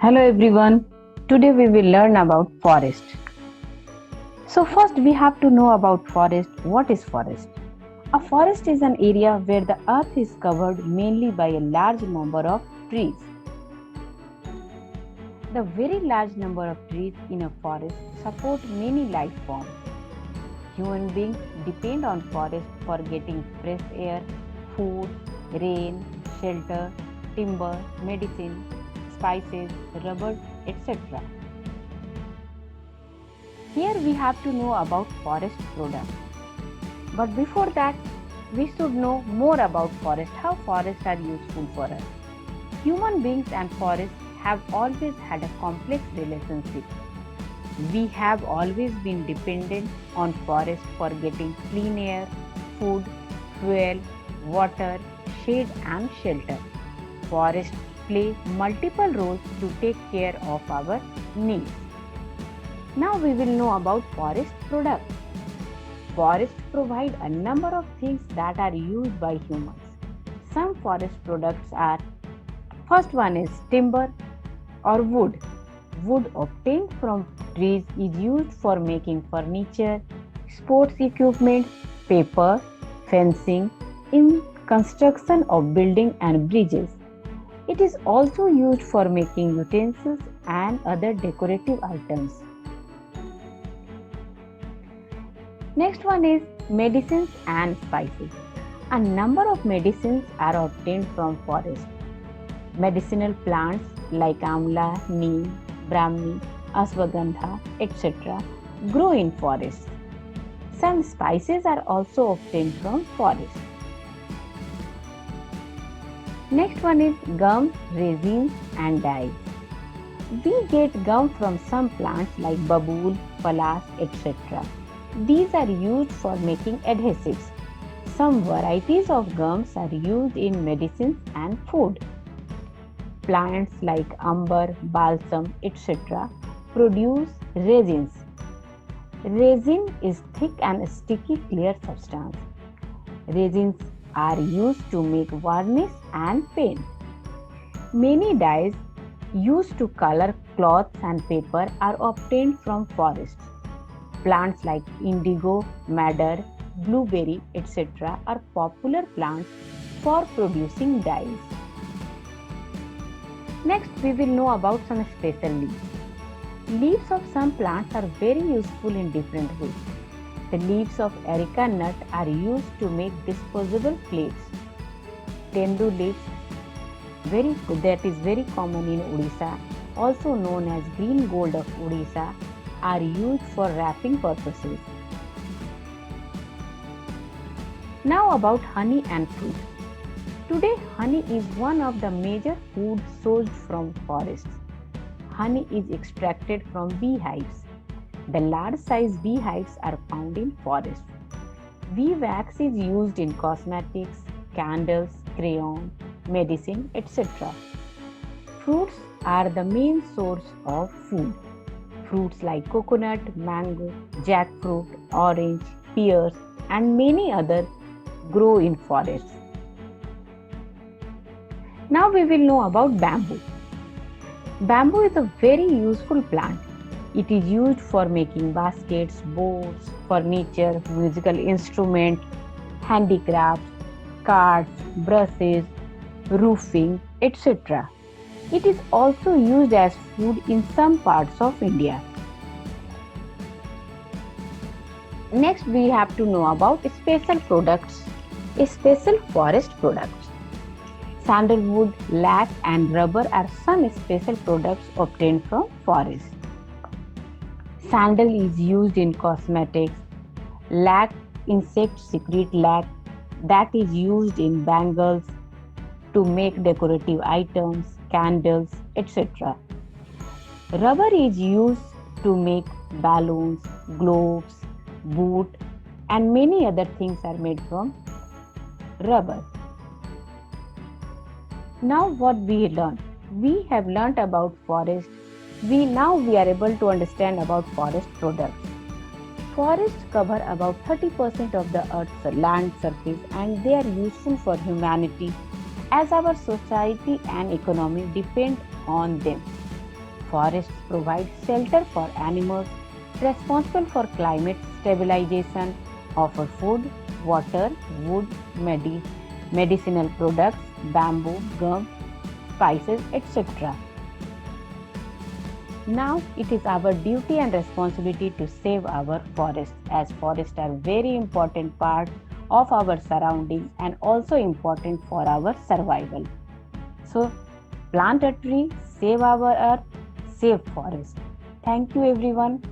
Hello everyone. Today we will learn about forest. So first we have to know about forest. What is forest? A forest is an area where the earth is covered mainly by a large number of trees. The very large number of trees in a forest support many life forms. Human beings depend on forest for getting fresh air, food, rain, shelter, timber, medicine, spices, rubber, etc. Here we have to know about forest products. But before that, we should know more about forest, how forests are useful for us. Human beings and forests have always had a complex relationship. We have always been dependent on forests for getting clean air, food, fuel, water, shade and shelter. Forests play multiple roles to take care of our needs. Now we will know about forest products. Forests provide a number of things that are used by humans. Some forest products are, first one is timber or wood. Wood obtained from trees is used for making furniture, sports equipment, paper, fencing, in construction of buildings and bridges. It is also used for making utensils and other decorative items. Next one is medicines and spices. A number of medicines are obtained from forests. Medicinal plants like amla, neem, brahmi, ashwagandha, etc. grow in forests. Some spices are also obtained from forests. Next one is gum, resins and dyes. We get gum from some plants like babool, palas, etc. These are used for making adhesives. Some varieties of gums are used in medicines and food. Plants like amber, balsam, etc. produce resins. Resin is thick and sticky clear substance. Resins are used to make varnish and paint. Many dyes used to color cloths and paper are obtained from forests. Plants like indigo, madder, blueberry, etc. are popular plants for producing dyes. Next, we will know about some special leaves. Leaves of some plants are very useful in different ways. The leaves of areca nut are used to make disposable plates. Tendu leaves, that is very common in Odisha, also known as green gold of Odisha, are used for wrapping purposes. Now about honey and fruit. Today, honey is one of the major foods sourced from forests. Honey is extracted from beehives. The large-sized beehives are found in forests. Bee wax is used in cosmetics, candles, crayon, medicine, etc. Fruits are the main source of food. Fruits like coconut, mango, jackfruit, orange, pears, and many others grow in forests. Now we will know about bamboo. Bamboo is a very useful plant. It is used for making baskets, boards, furniture, musical instruments, handicrafts, cards, brushes, roofing, etc. It is also used as food in some parts of India. Next, we have to know about special products, special forest products. Sandalwood, lac and rubber are some special products obtained from forests. Sandal is used in cosmetics. Lac, insects secrete lac that is used in bangles to make decorative items, candles, etc. Rubber is used to make balloons, gloves, boot and many other things are made from rubber. Now what we learned? We have learnt about forest. Now we are able to understand about forest products. Forests cover about 30% of the Earth's land surface and they are useful for humanity as our society and economy depend on them. Forests provide shelter for animals, responsible for climate stabilization, offer food, water, wood, medicinal products, bamboo, gum, spices, etc. Now it is our duty and responsibility to save our forests, as forests are very important part of our surrounding and also important for our survival. So plant a tree, save our earth, save forest. Thank you everyone.